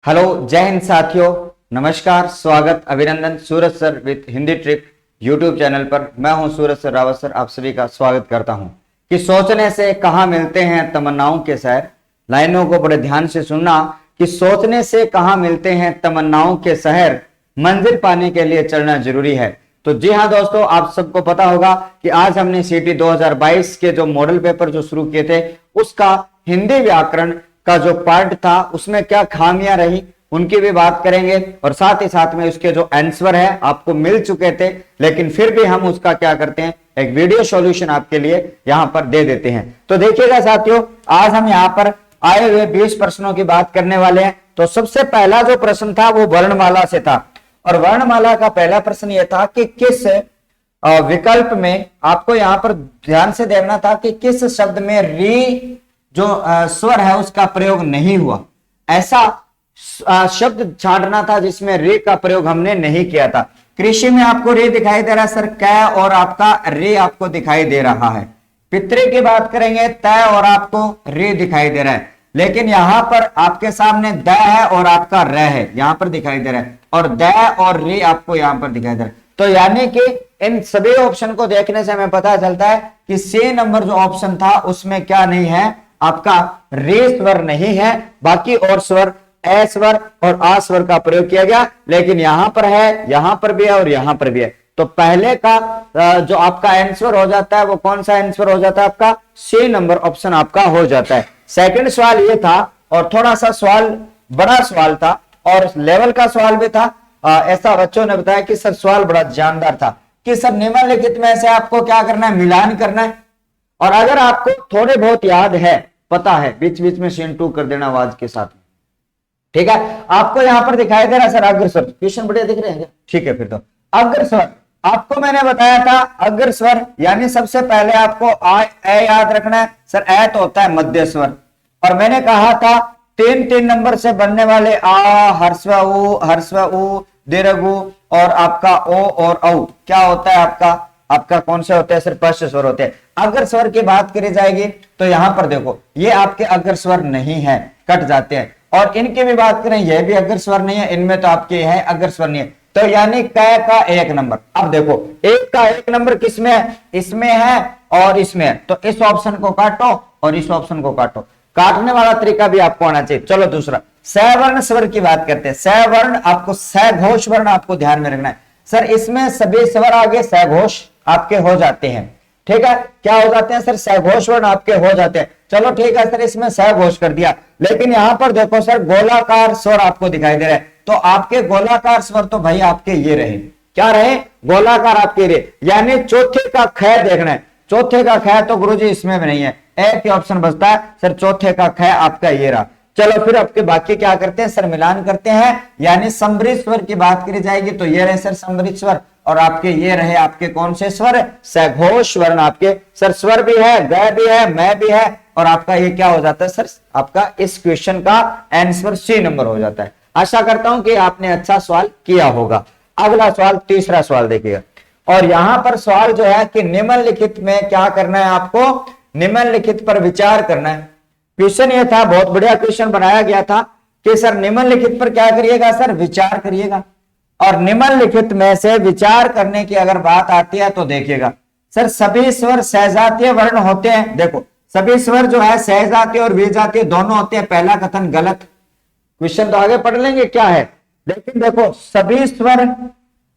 Hello, जय हिंद साथियों। नमस्कार, स्वागत, अभिनंदन। Suraj sir with Hindi trick YouTube channel पर मैं हूं सूरज सर रावत सर, आप सभी का स्वागत करता हूं कि सोचने से कहां मिलते हैं तमन्नाओं के शहर। लाइनों को बड़े ध्यान से सुनना कि सोचने से कहां मिलते हैं तमन्नाओं के शहर, मंजिल पाने के लिए चलना जरूरी है। तो जी हाँ दोस्तों, आप सबको पता होगा कि आज हमने सीटी 2022 के जो मॉडल पेपर जो शुरू किए थे उसका हिंदी व्याकरण का जो पार्ट था उसमें क्या खामियां रही उनकी भी बात करेंगे, और साथ ही साथ में उसके जो आंसर है आपको मिल चुके थे, लेकिन फिर भी हम उसका क्या करते हैं, एक वीडियो सॉल्यूशन आपके लिए यहां पर दे देते हैं। तो देखिएगा साथियों, आज हम यहां पर आए हुए 20 प्रश्नों की बात करने वाले हैं। तो सबसे पहला जो प्रश्न था वो वर्णमाला से था, और वर्णमाला का पहला प्रश्न यह था कि किस विकल्प में, आपको यहां पर ध्यान से देखना था कि किस शब्द में री जो स्वर है उसका प्रयोग नहीं हुआ। ऐसा शब्द छांटना था जिसमें रे का प्रयोग हमने नहीं किया था। कृषि में आपको रे दिखाई दे रहा है सर, कै और आपका रे आपको दिखाई दे रहा है। पितरे की बात करेंगे तय और आपको रे दिखाई दे रहा है, लेकिन यहां पर आपके सामने द है और आपका र है, यहां पर दिखाई दे रहा है, और द और रे आपको यहां पर दिखाई दे रहा है। तो यानी कि इन सभी ऑप्शन को देखने से हमें पता चलता है कि सी नंबर जो ऑप्शन था उसमें क्या नहीं है, आपका रे स्वर नहीं है, बाकी और स्वर ए स्वर और आ स्वर का प्रयोग किया गया, लेकिन यहां पर है, यहां पर भी है और यहां पर भी है। तो पहले का जो आपका आंसर हो जाता है वो कौन सा आंसर हो जाता है, आपका सी नंबर ऑप्शन आपका हो जाता है। सेकंड सवाल ये था, और थोड़ा सा सवाल बड़ा सवाल था और लेवल का सवाल भी था। ऐसा बच्चों ने बताया कि सर सवाल बड़ा जानदार था कि सर निम्नलिखित में से आपको क्या करना है, मिलान करना है। और अगर आपको थोड़े बहुत याद है, पता है, बीच बीच में सीन 2 कर देना आवाज के साथ, ठीक है। आपको यहां पर दिखाई दे रहा है सर अग्रस्वर, क्वेश्चन बढ़िया दिख रहे हैं क्या? ठीक है, फिर तो अग्रस्वर आपको मैंने बताया था, अग्रस्वर यानी सबसे पहले आपको ए याद रखना है सर। ए तो होता है मध्य स्वर, और मैंने कहा था 3 नंबर से बनने वाले आ, हर्स्व उ, दीर्घ उ और आपका ओ और औ क्या होता है, आपका कौन से होते हैं सर, स्पष्ट स्वर होते हैं। अग्र स्वर की बात करी जाएगी तो यहां पर देखो ये आपके अग्र स्वर नहीं है, कट जाते हैं। और इनकी भी बात करें, यह भी अग्र स्वर नहीं है, इनमें तो आपके है अग्र स्वर नहीं है। तो यानी क का 1 नंबर, अब देखो एक का 1 नंबर किसमें है, इसमें है और इसमें है। तो इस ऑप्शन को काटो और इस ऑप्शन को काटो, काटने वाला तरीका भी आपको आना चाहिए। चलो दूसरा सवर्ण स्वर की बात करते हैं। सवर्ण आपको सघोष वर्ण आपको ध्यान में रखना है सर, इसमें सभी स्वर आगे सघोष आपके हो जाते हैं, ठीक है। क्या हो जाते हैं सर, सघोष वर्ण आपके हो जाते हैं। चलो ठीक है सर, इसमें सघोष कर दिया, लेकिन यहां पर देखो सर गोलाकार स्वर आपको दिखाई दे रहा है। तो आपके गोलाकार स्वर तो भाई आपके ये रहे, क्या रहे, गोलाकार आपके रहे। यानी चौथे का ख देखना है, चौथे का ख तो गुरुजी इसमें भी नहीं है, एक ही ऑप्शन बचता है सर, चौथे का ख आपका ये रहा। चलो फिर आपके बाकी क्या करते हैं सर, मिलान करते हैं। यानी समृद्ध स्वर की बात करी जाएगी तो ये रहे सर समृद्ध स्वर, और आपके ये रहे आपके कौन से स्वर, सघोष वर्ण आपके सर। स्वर भी है, ग भी है, मैं भी है, और आपका ये क्या हो जाता है सर, आपका इस क्वेश्चन का आंसर सी नंबर हो जाता है। आशा करता हूं कि आपने अच्छा सवाल किया होगा। अगला सवाल, तीसरा सवाल देखिएगा, और यहां पर सवाल जो है कि निम्नलिखित में क्या करना है, आपको निम्नलिखित पर विचार करना है। क्वेश्चन ये था, बहुत बढ़िया क्वेश्चन बनाया गया था कि सर निम्नलिखित पर क्या करिएगा सर, विचार करिएगा। और निम्नलिखित में से विचार करने की अगर बात आती है तो देखिएगा सर, सभी स्वर सहजातीय वर्ण होते हैं। देखो सभी स्वर जो है सहजातीय और विजातीय दोनों होते हैं, पहला कथन गलत। क्वेश्चन तो आगे पढ़ लेंगे क्या है, लेकिन देखो सभी स्वर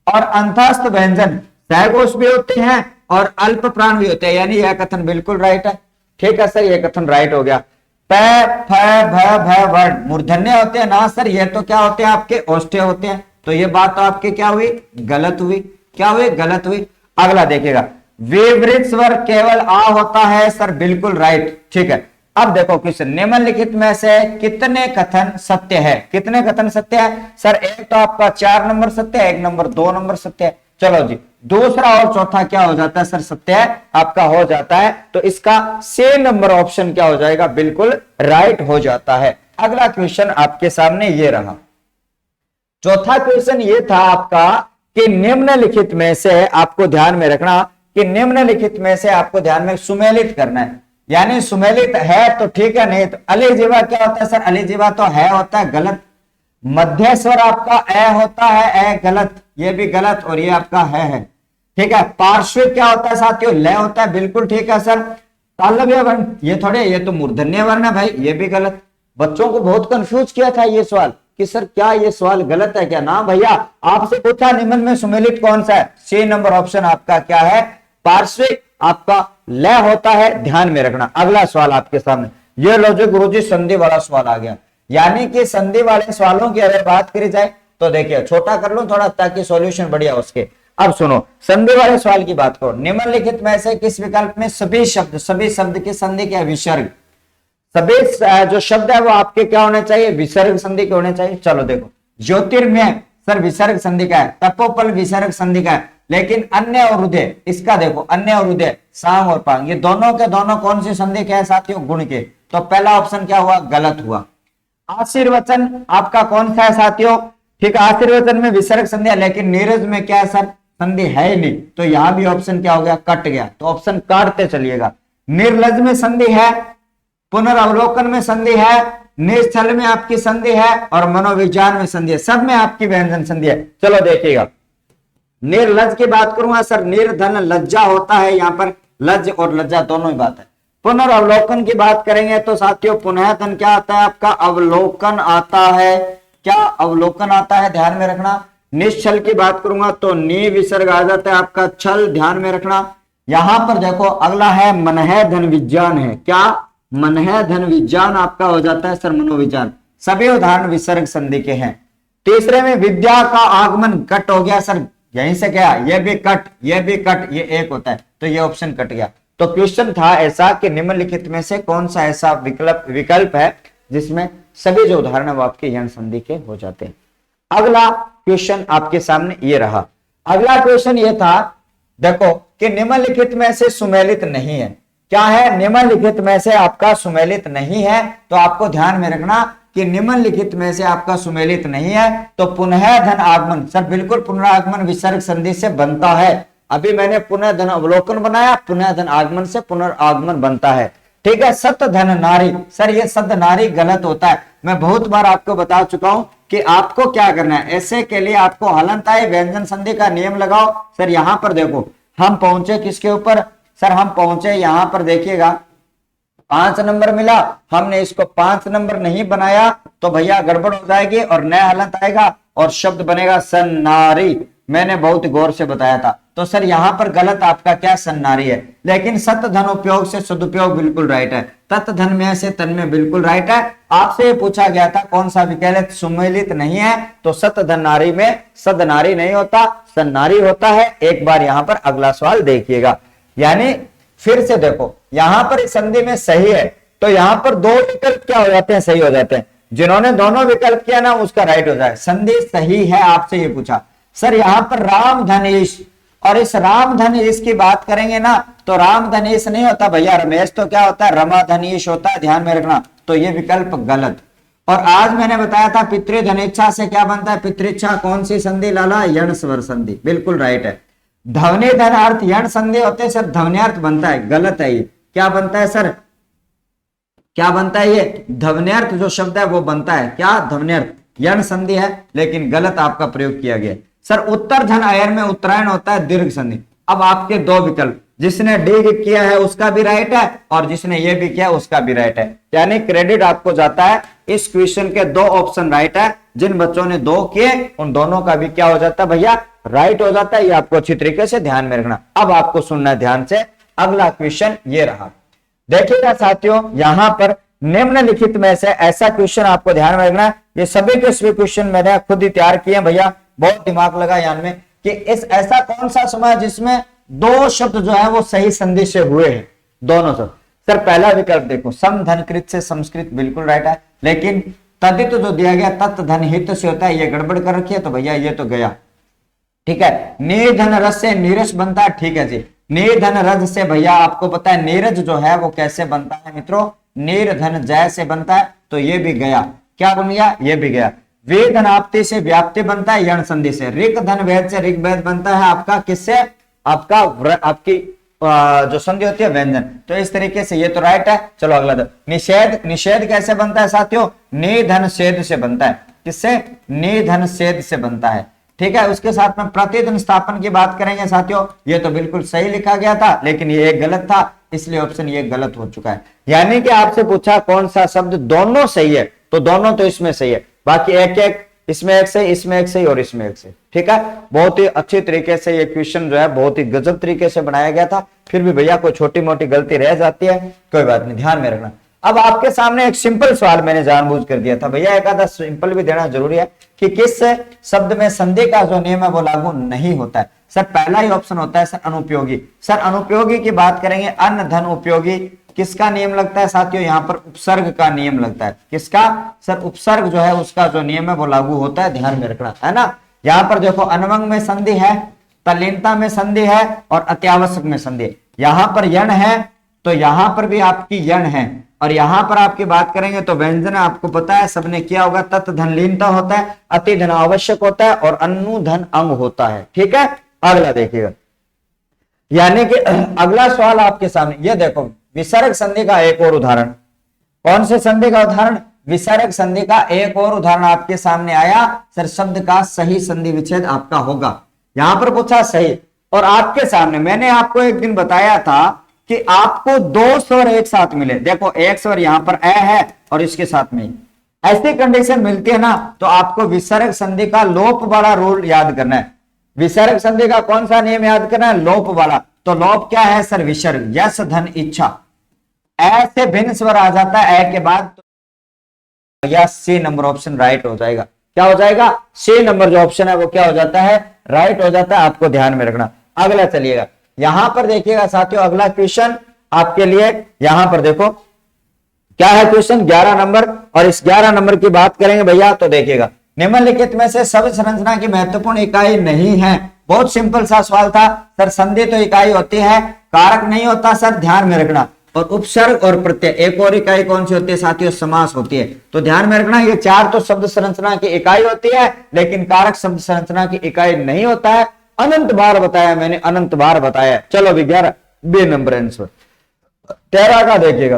और अंतस्थ व्यंजन सहघोष भी होते हैं और अल्प प्राण भी होते हैं, यानी यह कथन बिल्कुल राइट है। ठीक है सर, यह कथन राइट हो गया। प फ भ भ वर्ण मूर्धन्य होते हैं ना सर, ये तो क्या होते हैं आपके ओष्ठ्य होते हैं। तो ये बात तो आपकी क्या हुई, गलत हुई, क्या हुई, गलत हुई। अगला देखिएगा, विवृत स्वर केवल आ होता है सर, बिल्कुल राइट, ठीक है। अब देखो क्वेश्चन, निम्नलिखित में से कितने कथन सत्य है, कितने कथन सत्य है सर, एक तो आपका 4 नंबर सत्य है, 1 नंबर 2 नंबर सत्य है। चलो जी, दूसरा और चौथा क्या हो जाता है सर, सत्य है आपका हो जाता है। तो इसका सी नंबर ऑप्शन क्या हो जाएगा, बिल्कुल राइट हो जाता है। अगला क्वेश्चन आपके सामने ये रहा। चौथा क्वेश्चन ये था आपका कि निम्नलिखित में से आपको ध्यान में रखना कि निम्नलिखित में से आपको ध्यान में सुमेलित करना है। यानी सुमेलित है तो ठीक है, नहीं तो अलिजीवा क्या होता है सर, अलिजीवा तो है होता है गलत। मध्य स्वर आपका ए होता है, ए गलत, ये भी गलत, और ये आपका है। ठीक है। पार्श्विक क्या होता है साथियों? लय होता है, बिल्कुल ठीक है सर। तालव्य वर्ण ये थोड़े, ये तो मूर्धन्य वर्ण है भाई, ये भी गलत। बच्चों को बहुत कंफ्यूज किया था ये सवाल कि सर क्या ये सवाल गलत है क्या? ना भैया, आपसे पूछा निम्न में सुमेलित कौन सा है? सी नंबर ऑप्शन आपका क्या है? पार्श्विक आपका लय होता है, ध्यान में रखना। अगला सवाल आपके सामने, ये लो जो गुरुजी संधि वाला सवाल आ गया। यानी कि संधि वाले सवालों की अगर बात करी जाए तो देखिए, छोटा कर लूं थोड़ा ताकि सॉल्यूशन बढ़िया हो उसके। अब सुनो, संधि वाले सवाल की बात करो। निम्नलिखित में से किस विकल्प में सभी शब्द की संधि क्या है? विसर्ग। सभी जो शब्द है वो आपके क्या होने चाहिए? विसर्ग संधि के होने चाहिए। चलो देखो, ज्योतिर्मय सर विसर्ग संधि का है, तपोपल विसर्ग संधि का है, लेकिन अन्य और हृदय, इसका देखो अन्य और हृदय, सांग और पांग, ये दोनों के दोनों कौन सी संधि के हैं साथियों? गुण के। तो पहला ऑप्शन क्या हुआ? गलत हुआ। आशीर्वचन आपका कौन सा है साथियों? ठीक है, आशीर्वचन में विसर्ग संधि है, लेकिन नीरज में क्या है सर? संधि है ही नहीं, तो यहां भी ऑप्शन क्या हो गया? कट गया। तो ऑप्शन काटते चलिएगा। निर्लज में संधि है, पुनर्वलोकन में संधि है, निश्चल में आपकी संधि है, और मनोविज्ञान में संधि है। सब में आपकी व्यंजन संधि है। चलो देखिएगा, निर्लज की बात करूंगा सर, निर्धन लज्जा होता है, यहां पर लज और लज्जा दोनों ही बात है। पुनर्वलोकन की बात करेंगे तो साथियों पुनः धन क्या आता है आपका? अवलोकन आता है। क्या? अवलोकन आता है, ध्यान में रखना। निश्चल की बात करूंगा तो नी विसर्ग आ जाता है आपका छल, ध्यान में रखना। यहां पर देखो अगला है मनः धन विज्ञान है। क्या? मनः धन विज्ञान आपका हो जाता है सर मनोविज्ञान। सभी उदाहरण विसर्ग संधि के हैं। तीसरे में विद्या का आगमन कट हो गया सर, यहीं से क्या? ये भी कट, ये भी कट, ये एक होता है, तो ये ऑप्शन कट गया। तो क्वेश्चन था ऐसा कि निम्नलिखित में से कौन सा ऐसा विकल्प है जिसमें सभी जो उदाहरण है वो आपके यण संधि के हो जाते हैं। अगला क्वेश्चन आपके सामने ये रहा। अगला क्वेश्चन ये था, देखो कि निम्नलिखित में से सुमेलित नहीं है। क्या है? निम्नलिखित में से आपका सुमेलित नहीं है, तो आपको ध्यान में रखना कि निम्नलिखित में से आपका सुमेलित नहीं है तो पुनः धन आगमन सर बिल्कुल पुनरागमन विसर्ग संधि से बनता है। अभी मैंने पुनः धन अवलोकन बनाया, पुनः धन आगमन से पुनरागमन बनता है। ठीक है। सत धन नारी सर, ये सत नारी गलत होता है। मैं बहुत बार आपको बता चुका हूं कि आपको क्या करना है। ऐसे के लिए आपको हलंताई व्यंजन संधि का नियम लगाओ। सर यहां पर देखो हम पहुंचे किसके ऊपर? सर हम पहुंचे यहां पर, देखिएगा 5 नंबर मिला, हमने इसको 5 नंबर नहीं बनाया तो भैया गड़बड़ हो जाएगी और नया हलंत आएगा और शब्द बनेगा सन्नारी। मैंने बहुत गौर से बताया था। तो सर यहां पर गलत आपका क्या? सन्नारी है। लेकिन सत धन उपयोग से सदुपयोग बिल्कुल राइट है। तत् धन में से तन में बिल्कुल राइट है। आपसे पूछा गया था कौन सा विकल्प सुमेलित नहीं है, तो सत धन नारी में सद नारी नहीं होता, सन्नारी होता है। एक बार यहां पर अगला सवाल देखिएगा। यानी फिर से देखो, यहां पर इस संधि में सही है तो यहां पर दो विकल्प क्या हो जाते हैं? सही हो जाते हैं। जिन्होंने दोनों विकल्प किया ना उसका राइट हो जाए। संधि सही है। आपसे ये पूछा सर यहां पर राम धनेश, और इस राम धनेश की बात करेंगे ना तो राम धनेश नहीं होता भैया, रमेश तो क्या होता है? रमा धनेश होता है, ध्यान में रखना। तो ये विकल्प गलत। और आज मैंने बताया था पितृधनेच्छा से क्या बनता है? पितृच्छा कौन सी संधि लाला? यण स्वर संधि, बिल्कुल राइट है। ध्वनि धन अर्थ यण संधि होते हैं सर, ध्वन्यार्थ बनता है, गलत है ये। क्या बनता है सर? क्या बनता है ये? ध्वन्यार्थ जो शब्द है वो बनता है क्या? ध्वन्यार्थ, यण संधि है, लेकिन गलत आपका प्रयोग किया गया। सर उत्तर धन अयर में उत्तरायण होता है, दीर्घ संधि। अब आपके दो विकल्प, जिसने डी किया है उसका भी राइट है और जिसने ये भी किया उसका भी राइट है। यानी क्रेडिट आपको जाता है। इस क्वेश्चन के दो ऑप्शन राइट है। जिन बच्चों ने दो किए उन दोनों का भी क्या हो जाता है भैया? राइट हो जाता है। ये आपको अच्छी तरीके से ध्यान में रखना। अब आपको सुनना है ध्यान से। अगला क्वेश्चन ये रहा, देखिएगा साथियों, यहां पर निम्नलिखित में से ऐसा क्वेश्चन आपको ध्यान में रखना है। ये सभी के सभी क्वेश्चन मैंने खुद ही तैयार किए भैया, बहुत दिमाग लगा यान में कि इस ऐसा कौन सा समय जिसमें दो शब्द जो है वो सही संधि से हुए हैं, दोनों शब्द। सर पहला विकल्प देखो, सम धनकृत से संस्कृत, बिल्कुल राइट है। लेकिन तदित जो दिया गया तत् धन हित से होता है, ये गड़बड़ कर रखी है तो भैया ये तो गया। ठीक है। निर्धन रज से नीरस बनता है, ठीक है जी। निर्धन रज से भैया आपको पता है नीरज जो है वो कैसे बनता है मित्रों? निर्धन जय से बनता है, तो ये भी गया। क्या बन गया? ये भी गया। वे धनाप्ति से व्याप्ति बनता है, यण संधि से। ऋक धन वेद से ऋग्वेद बनता है आपका किससे? आपका आपकी जो संधि होती है व्यंजन। तो इस तरीके से ये तो राइट है। चलो अगला निषेध, निषेध कैसे बनता है साथियों? नि धन छेद से बनता है। किससे? निधन सेध से बनता है। ठीक है, उसके साथ में प्रतिधन स्थापन की बात करेंगे साथियों, ये तो बिल्कुल सही लिखा गया था, लेकिन ये एक गलत था, इसलिए ऑप्शन ये गलत हो चुका है। यानी कि आपसे पूछा कौन सा शब्द दोनों सही है, तो दोनों तो इसमें सही है, बाकी एक एक, इसमें एक सही, इसमें एक सही और इसमें एक सही। ठीक है, बहुत ही अच्छी तरीके से ये क्वेश्चन जो है बहुत ही गजब तरीके से बनाया गया था। फिर भी भैया कोई छोटी मोटी गलती रह जाती है, कोई बात नहीं, ध्यान में रखना। अब आपके सामने एक सिंपल सवाल मैंने जानबूझ कर दिया था भैया, एक आधा सिंपल भी देना जरूरी है कि किस शब्द में संधि का जो नियम है वो लागू नहीं होता है। सर पहला ही ऑप्शन होता है सर अनुपयोगी। सर अनुपयोगी की बात करेंगे, अन्न धन उपयोगी, किसका नियम लगता है साथियों? यहाँ पर उपसर्ग का नियम लगता है। किसका? सर उपसर्ग जो है उसका जो नियम है वो लागू होता है, ध्यान में रखना है ना। यहाँ पर देखो अनवंग में संधि है, तल्लीनता में संधि है और अत्यावश्यक में संधि है। यहाँ पर यण है तो यहाँ पर भी आपकी यण है, और यहां पर आपकी बात करेंगे तो व्यंजन आपको पता है सबने किया होगा, तत् धन लीनता होता है, अति धन आवश्यक होता है और अनु धन अंग होता है। ठीक है, अगला देखिएगा, यानी कि अगला सवाल आपके सामने ये देखो, विसर्ग संधि का एक और उदाहरण। कौन से संधि का उदाहरण? विसर्ग संधि का एक और उदाहरण आपके सामने आया। सर शब्द का सही संधि विच्छेद आपका होगा, यहां पर पूछा सही। और आपके सामने मैंने आपको एक दिन बताया था कि आपको दो स्वर एक साथ मिले, देखो एक स्वर यहां पर ए है और इसके साथ में ऐसी कंडीशन मिलती है ना, तो आपको विसर्ग संधि का लोप वाला रूल याद करना है। विसर्ग संधि का कौन सा नियम याद करना है? लोप वाला। तो लोप क्या है सर? विसर्ग, यश धन इच्छा, ऐसे भिन्न स्वर आ जाता है ए के बाद, तो या सी नंबर ऑप्शन राइट हो जाएगा। क्या हो जाएगा? सी नंबर जो ऑप्शन है वो क्या हो जाता है? राइट हो जाता है, आपको ध्यान में रखना। अगला चलिएगा, यहां पर देखिएगा साथियों, अगला क्वेश्चन आपके लिए यहां पर देखो क्या है क्वेश्चन 11 नंबर, और इस 11 नंबर की बात करेंगे भैया तो देखिएगा, निम्नलिखित में से शब्द संरचना की महत्वपूर्ण इकाई नहीं है। बहुत सिंपल सा सवाल था सर, संधि तो इकाई होती है, कारक नहीं होता सर, ध्यान में रखना। और उपसर्ग और प्रत्यय, एक और इकाई कौन सी होती है साथियों? समास होती है। तो ध्यान में रखना, ये चार तो शब्द संरचना की इकाई होती है, लेकिन कारक शब्द संरचना की इकाई नहीं होता है। अनंत बार बताया मैंने, अनंत बार बताया। चलो अभी 11 बी नंबर आंसर। 13 का देखिएगा,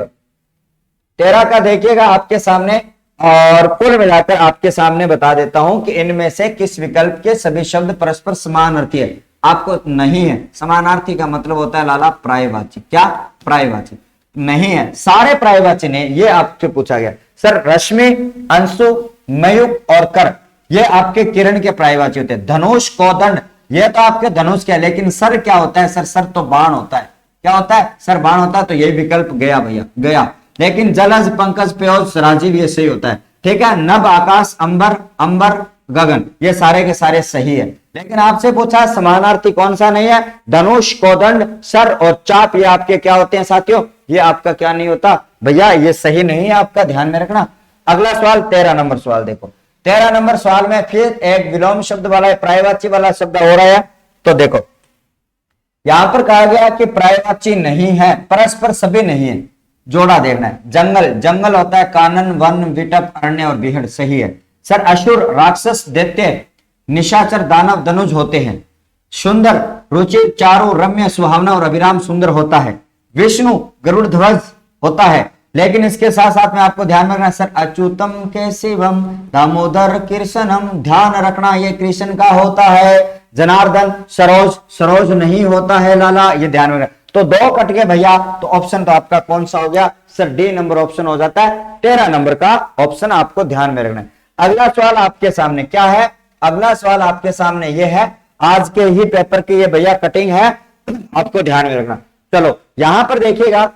13 का देखिएगा आपके सामने, और कुल मिलाकर आपके सामने बता देता हूं कि इनमें से किस विकल्प के सभी शब्द परस्पर समानार्थी है। आपको नहीं है, समानार्थी का मतलब होता है लाला प्रायवाची। क्या? प्रायवाची नहीं है, सारे प्रायवाची ने, ये आपसे पूछा गया। सर रश्मि, अंशु, मयूक और कर, ये आपके किरण के प्रायवाची होते हैं। धनुष, कोदंड, ये तो आपके धनुष के, लेकिन सर क्या होता है? सर सर तो बाण होता है। क्या होता है? सर बाण होता है, तो यही विकल्प गया भैया, गया। लेकिन जलज, पंकज, प्योज, राजीव, ये सही होता है। ठीक है, नभ, आकाश, अंबर, अंबर, गगन, ये सारे के सारे सही है। लेकिन आपसे पूछा समानार्थी कौन सा नहीं है? धनुष, कोदंड, सर और चाप, ये आपके क्या होते हैं साथियों? ये आपका क्या नहीं होता भैया, ये सही नहीं है, आपका ध्यान में रखना। अगला सवाल 13 नंबर सवाल देखो, 13 नंबर सवाल में फिर एक विलोम शब्द वाला, प्रायवाची वाला शब्द हो रहा है। तो देखो यहां पर कहा गया कि प्रायवाची नहीं है, परस्पर सभी नहीं है, जोड़ा देखना है। जंगल, जंगल होता है कानन, वन, विटप, अरण्य और बिहड़, सही है। सर असुर, राक्षस, दैत्य, निशाचर, दानव, धनुज होते हैं। सुंदर, रुचि, चारु, रम्य, सुहावना और अभिराम सुंदर होता है। विष्णु, गरुड़ ध्वज होता है। लेकिन इसके साथ साथ में आपको ध्यान रखना सर, अच्युतम के शिवम, दामोदर कृष्णम, ध्यान रखना ये कृष्ण का होता है। जनार्दन, सरोज, सरोज नहीं होता है लाला, ये ध्यान में रखना। तो दो कट गए भैया, तो ऑप्शन तो आपका कौन सा हो गया सर? डी नंबर ऑप्शन हो जाता है। 13 नंबर का ऑप्शन आपको ध्यान में रखना है। अगला सवाल आपके सामने क्या है? अगला सवाल आपके सामने ये है, आज के ही पेपर की ये भैया कटिंग है, आपको ध्यान में रखना। चलो यहां पर देखिएगा,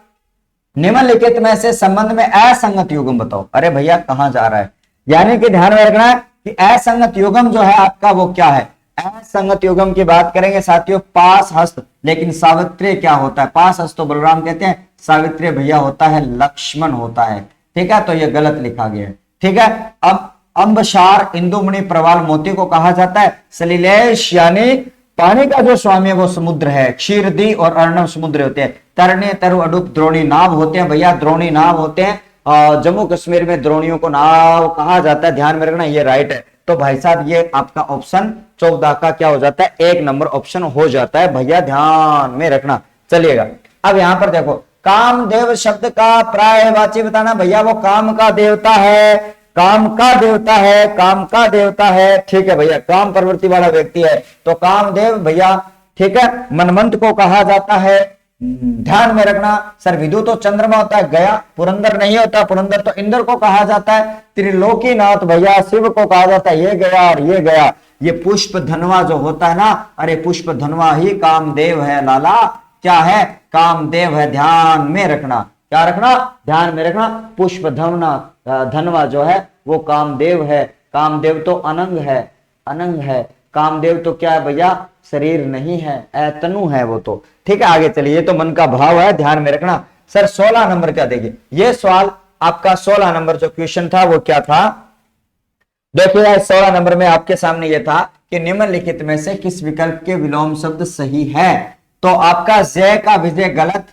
निम्नलिखित में से संबंध में असंगत युग्म बताओ। अरे भैया कहां जा रहा है? यानी कि ध्यान में रखना है कि असंगत युग्म जो है आपका वो क्या है? असंगत युग्म की बात करेंगे साथियों, पास हस्त, लेकिन सावित्री क्या होता है? पास हस्त तो बलराम कहते हैं, सावित्री भैया होता है लक्ष्मण होता है। ठीक है, तो ये गलत लिखा गया है। ठीक है, अब अंबसार, इंदुमणि, प्रवाल, मोती को कहा जाता है सलिलेश, यानी पानी का जो स्वामी है वो समुद्र है। क्षीरदी और अर्णव समुद्र होते हैं। तरने, तरु, अडुप, द्रोणी नाव होते हैं भैया, द्रोणी नाव होते हैं। जम्मू कश्मीर में द्रोणियों को नाव कहा जाता है, ध्यान में रखना, ये राइट है। तो भाई साहब ये आपका ऑप्शन 14 का क्या हो जाता है? 1 नंबर ऑप्शन हो जाता है भैया, ध्यान में रखना। चलिएगा अब यहां पर देखो, कामदेव शब्द का प्रायवाची बताना भैया, वो काम का देवता है। काम का देवता है, काम का देवता है, ठीक है भैया, काम प्रवृत्ति वाला व्यक्ति है तो कामदेव भैया, ठीक है। मनमंत को कहा जाता है, ध्यान में रखना सर, विदु तो चंद्रमा होता है, गया पुरंदर नहीं होता, पुरंदर तो इंद्र को कहा जाता है, त्रिलोकीनाथ भैया शिव को कहा जाता है, ये गया और ये गया। ये पुष्प धनवा जो होता है ना, अरे पुष्प धनवा ही कामदेव है लाला, क्या है, कामदेव है, ध्यान में रखना, क्या रखना, ध्यान में रखना। पुष्प धनवा जो है वो कामदेव है, कामदेव तो अनंग है, अनंग है, कामदेव तो क्या है भैया, शरीर नहीं है, अतनु है वो तो, ठीक है। आगे चलिए, ये तो मन का भाव है, ध्यान में रखना। सर 16 नंबर क्या, देखिए ये सवाल आपका 16 नंबर जो क्वेश्चन था वो क्या था, देखिए 16 नंबर में आपके सामने ये था कि निम्नलिखित में से किस विकल्प के विलोम शब्द सही है। तो आपका जय का विजय गलत,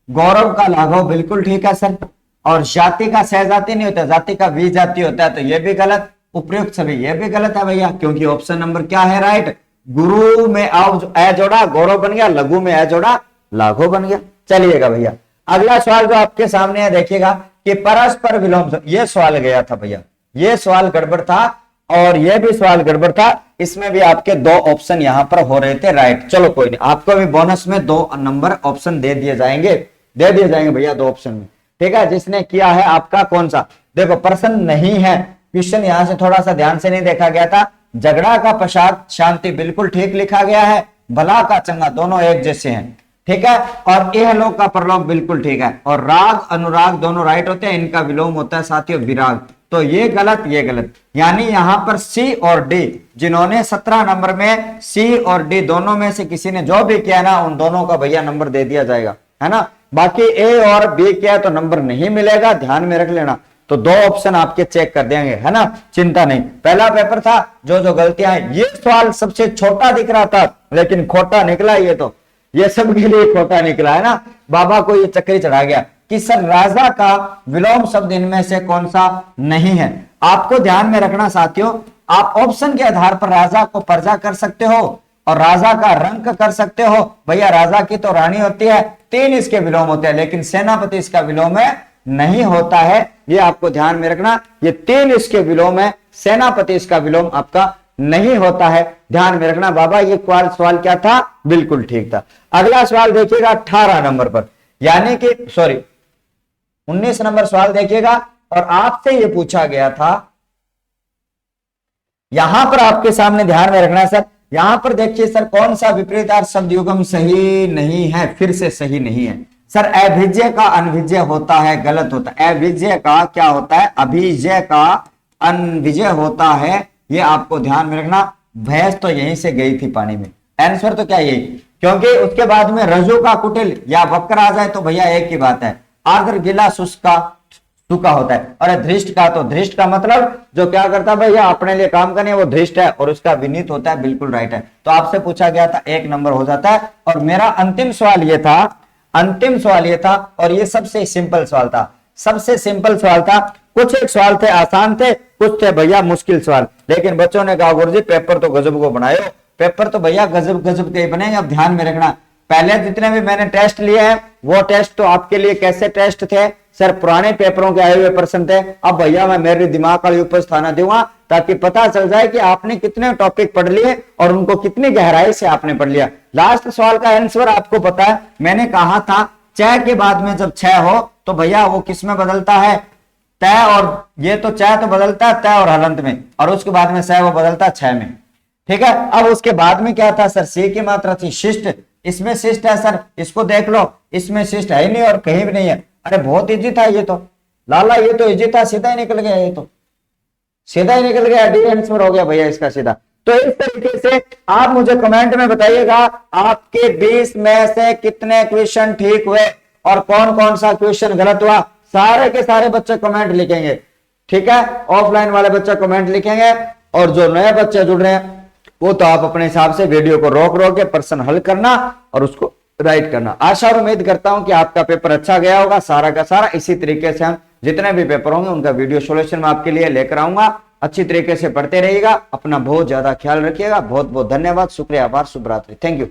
गौरव का लाघव बिल्कुल ठीक है सर, और जाति का सहजाति नहीं होता, जाति का वी जाति होता है तो ये भी गलत, उपयुक्त सभी ये भी गलत है भैया, क्योंकि ऑप्शन नंबर क्या है राइट, गुरु में ए जोड़ा गौरव बन गया, लघु में ए जोड़ा लाघव बन गया। चलिएगा भैया, अगला सवाल जो आपके सामने है देखिएगा कि परस्पर विलोम, ये सवाल गया था भैया, ये सवाल गड़बड़ था और ये भी सवाल गड़बड़ था, इसमें भी आपके 2 ऑप्शन यहां पर हो रहे थे राइट। चलो कोई नहीं, आपको भी बोनस में 2 नंबर ऑप्शन दे दिए जाएंगे, दे दिए जाएंगे भैया 2 ऑप्शन में, ठीक है। जिसने किया है आपका कौन सा, देखो प्रश्न नहीं है, क्वेश्चन यहां से थोड़ा सा ध्यान से नहीं देखा गया था, झगड़ा का प्रसाद शांति बिल्कुल ठीक लिखा गया है, भला का चंगा दोनों एक जैसे हैं, ठीक है, और यह लोक का परलोक बिल्कुल ठीक है, और राग अनुराग दोनों राइट होते हैं, इनका विलोम होता है साथियों विराग, तो ये गलत ये गलत, यानी यहां पर सी और डी, जिन्होंने 17 नंबर में सी और डी दोनों में से किसी ने जो भी किया ना, उन दोनों का भैया नंबर दे दिया जाएगा, है ना। बाकी ए और बी किया तो नंबर नहीं मिलेगा, ध्यान में रख लेना। तो 2 ऑप्शन आपके चेक कर देंगे, है ना, चिंता नहीं। पहला पेपर था जो गलतियां हैं, ये सवाल सबसे छोटा दिख रहा था लेकिन खोटा निकला, ये सबके लिए खोटा निकला, है ना। बाबा को ये चक्री चढ़ा गया कि सर राजा का विलोम शब्द इनमें से कौन सा नहीं है। आपको ध्यान में रखना साथियों, आप ऑप्शन के आधार पर राजा को प्रजा कर सकते हो और राजा का रंक कर सकते हो। भैया राजा की तो रानी होती है, 3 इसके विलोम होते हैं, लेकिन सेनापति इसका विलोम है नहीं होता है, ये आपको ध्यान में रखना। ये 3 इसके विलोम है, सेनापति इसका विलोम आपका नहीं होता है, ध्यान में रखना। बाबा ये सवाल क्या था, बिल्कुल ठीक था। अगला सवाल देखिएगा 18 नंबर पर, यानी कि सॉरी 19 नंबर सवाल देखिएगा, और आपसे ये पूछा गया था, यहां पर आपके सामने ध्यान में रखना सर, यहां पर देखिए सर कौन सा विपरीतार्थ शब्द युग्म सही नहीं है, फिर से सही नहीं है सर। अभिजय का अनभिजय होता है, गलत होता है। अभिजय का क्या होता है, अभिजय का अनविजय होता है, ये आपको ध्यान में रखना। भैंस तो यहीं से गई थी पानी में, आंसर तो क्या यही, क्योंकि उसके बाद में रजू का कुटिल या वक्र आ जाए तो भैया एक ही बात है, आर्द्र गिला शुष्का सूखा होता है। और धृष्ट का, तो धृष्ट का मतलब जो क्या करता है भैया अपने लिए काम करने, वो धृष्ट है, और उसका विनीत होता है, बिल्कुल राइट है। तो आपसे पूछा गया था 1 नंबर हो जाता है। और मेरा अंतिम सवाल ये था, अंतिम सवाल ये था, और ये सबसे सिंपल सवाल था, सबसे सिंपल सवाल था। कुछ एक सवाल थे आसान थे, कुछ थे भैया मुश्किल सवाल, लेकिन बच्चों ने कहा गुरुजी पेपर तो गजब को बनाए हो, पेपर तो भैया गजब गजब के बनेंगे। अब ध्यान में रखना, पहले जितने भी मैंने टेस्ट लिए हैं वो टेस्ट तो आपके लिए कैसे टेस्ट थे सर, पुराने पेपरों के आए हुए प्रश्न थे। अब भैया मैं मेरे दिमाग का उपस्थाना दूंगा ताकि पता चल जाए कि आपने कितने टॉपिक पढ़ लिए और उनको कितनी गहराई से आपने पढ़ लिया। लास्ट सवाल का आंसर आपको पता है, मैंने कहा था चय के बाद में जब छह हो तो भैया वो किस में बदलता है, तय, और ये तो चय तो बदलता है तय और हलंत में, और उसके बाद में सह वो बदलता है छह में, ठीक है। अब उसके बाद में क्या था सर, सी की मात्रा थी शिष्ट, इसमें शिष्ट है सर, इसको देख लो, इसमें शिष्ट है ही नहीं और कहीं भी नहीं है। अरे बहुत इजी था ये तो लाला, ये तो इजी था, सीधा ही निकल गया, ये तो सीधा ही निकल गया, डी आंसर हो गया भैया इसका सीधा। तो इस तरीके से आप मुझे कमेंट में बताइएगा आपके 20 में से कितने क्वेश्चन ठीक हुए और कौन कौन सा क्वेश्चन गलत हुआ। सारे के सारे बच्चे कमेंट लिखेंगे, ठीक है, ऑफलाइन वाले बच्चे कमेंट लिखेंगे, और जो नए बच्चे जुड़ रहे हैं वो तो आप अपने हिसाब से वीडियो को रोक रोक के प्रश्न हल करना और उसको राइट करना। आशा और उम्मीद करता हूं कि आपका पेपर अच्छा गया होगा, सारा का सारा। इसी तरीके से हम जितने भी पेपर होंगे उनका वीडियो सॉल्यूशन में आपके लिए लेकर आऊंगा। अच्छी तरीके से पढ़ते रहिएगा, अपना बहुत ज्यादा ख्याल रखिएगा। बहुत बहुत धन्यवाद, शुक्रिया, आभार, शुभ रात्रि, थैंक यू।